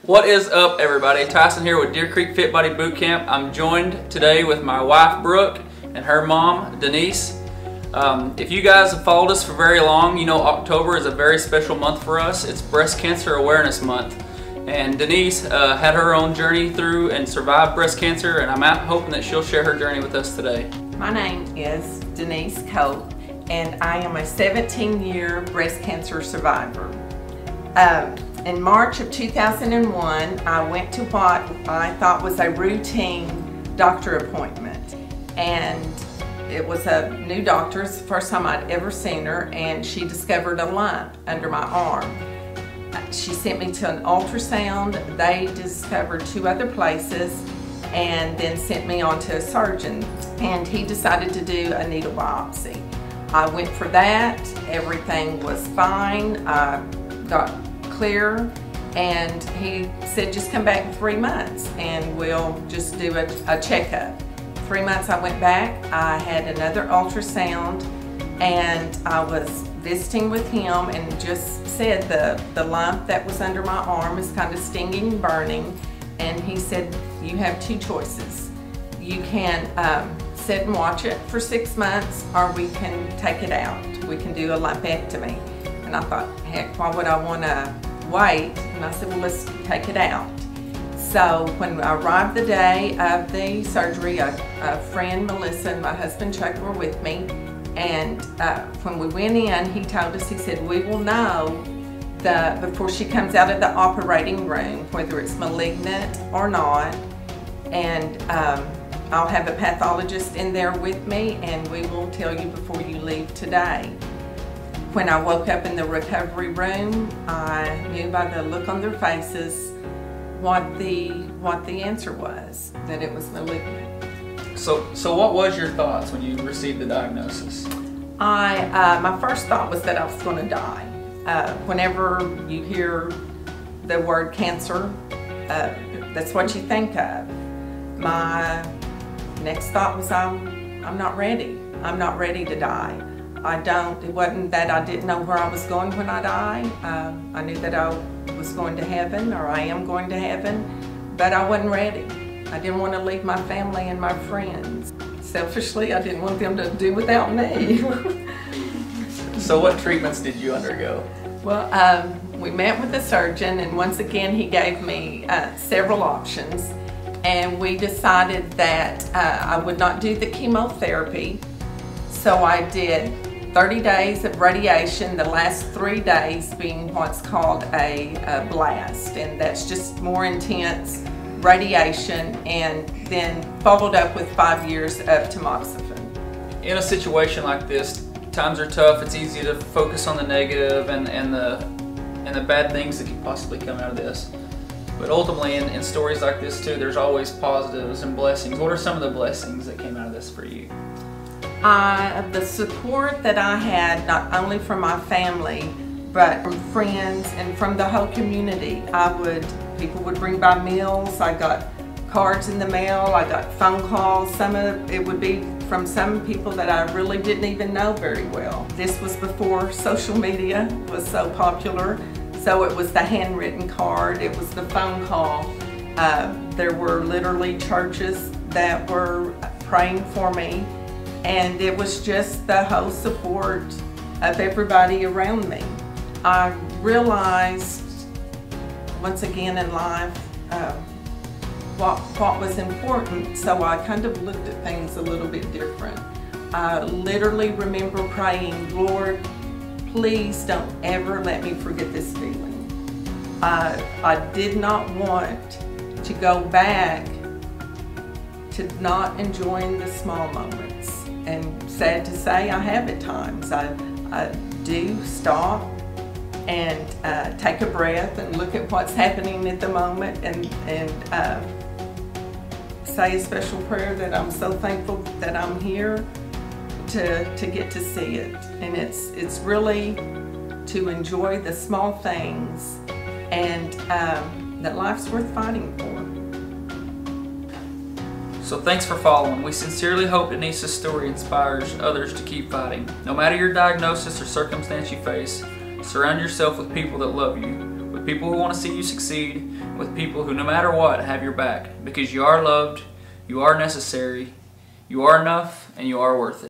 What is up, everybody? Tyson here with Deer Creek Fit Body Boot Camp. I'm joined today with my wife Brooke and her mom Denise. If you guys have followed us for very long, you know October is a very special month for us. It's Breast Cancer Awareness Month. And Denise had her own journey through and survived breast cancer, and I'm hoping that she'll share her journey with us today. My name is Denise Cope, and I am a 17-year breast cancer survivor. In March of 2001, I went to what I thought was a routine doctor appointment. And it was a new doctor. It's the first time I'd ever seen her, and she discovered a lump under my arm. She sent me to an ultrasound. They discovered 2 other places and then sent me on to a surgeon, and he decided to do a needle biopsy. I went for that. Everything was fine. I got clear, and he said just come back in 3 months and we'll just do a checkup. 3 months I went back. I had another ultrasound, and I was visiting with him and just said the lump that was under my arm is kind of stinging and burning, and he said you have 2 choices. You can sit and watch it for 6 months, or we can take it out. We can do a lumpectomy. And I thought, heck, why would I want to wait? And I said, well, let's take it out. So when I arrived the day of the surgery, a friend, Melissa, and my husband Chuck were with me. And when we went in, he told us, he said, we will know before she comes out of the operating room, whether it's malignant or not. And I'll have a pathologist in there with me, and we will tell you before you leave today. When I woke up in the recovery room, I knew by the look on their faces what the answer was, that it was malignant. So what was your thoughts when you received the diagnosis? My first thought was that I was going to die. Whenever you hear the word cancer, that's what you think of. My next thought was I'm not ready. I'm not ready to die. It wasn't that I didn't know where I was going when I died. I knew that I was going to heaven, or I am going to heaven, but I wasn't ready. I didn't want to leave my family and my friends. Selfishly, I didn't want them to do without me. So what treatments did you undergo? Well, we met with the surgeon, and once again he gave me several options, and we decided that I would not do the chemotherapy. So I did 30 days of radiation, the last 3 days being what's called a blast, and that's just more intense radiation, and then followed up with 5 years of tamoxifen. In a situation like this, times are tough. It's easy to focus on the negative and the bad things that could possibly come out of this. But ultimately, in stories like this too, there's always positives and blessings. What are some of the blessings that came out of this for you? The support that I had, not only from my family, but from friends and from the whole community. People would bring by meals. I got cards in the mail. I got phone calls. It would be from some people that I really didn't even know very well. This was before social media was so popular. So it was the handwritten card. It was the phone call. There were literally churches that were praying for me. And it was just the whole support of everybody around me. I realized once again in life what was important, so I kind of looked at things a little bit different. I literally remember praying, Lord, please don't ever let me forget this feeling. I did not want to go back to not enjoying the small moments. And sad to say, I have at times. I do stop and take a breath and look at what's happening at the moment, and say a special prayer that I'm so thankful that I'm here to get to see it. And it's really to enjoy the small things, and that life's worth fighting for. So thanks for following. We sincerely hope Denise's story inspires others to keep fighting. No matter your diagnosis or circumstance you face, surround yourself with people that love you, with with people who want to see you succeed, with people who no matter what have your back, because you are loved, you are necessary, you are enough, and you are worth it.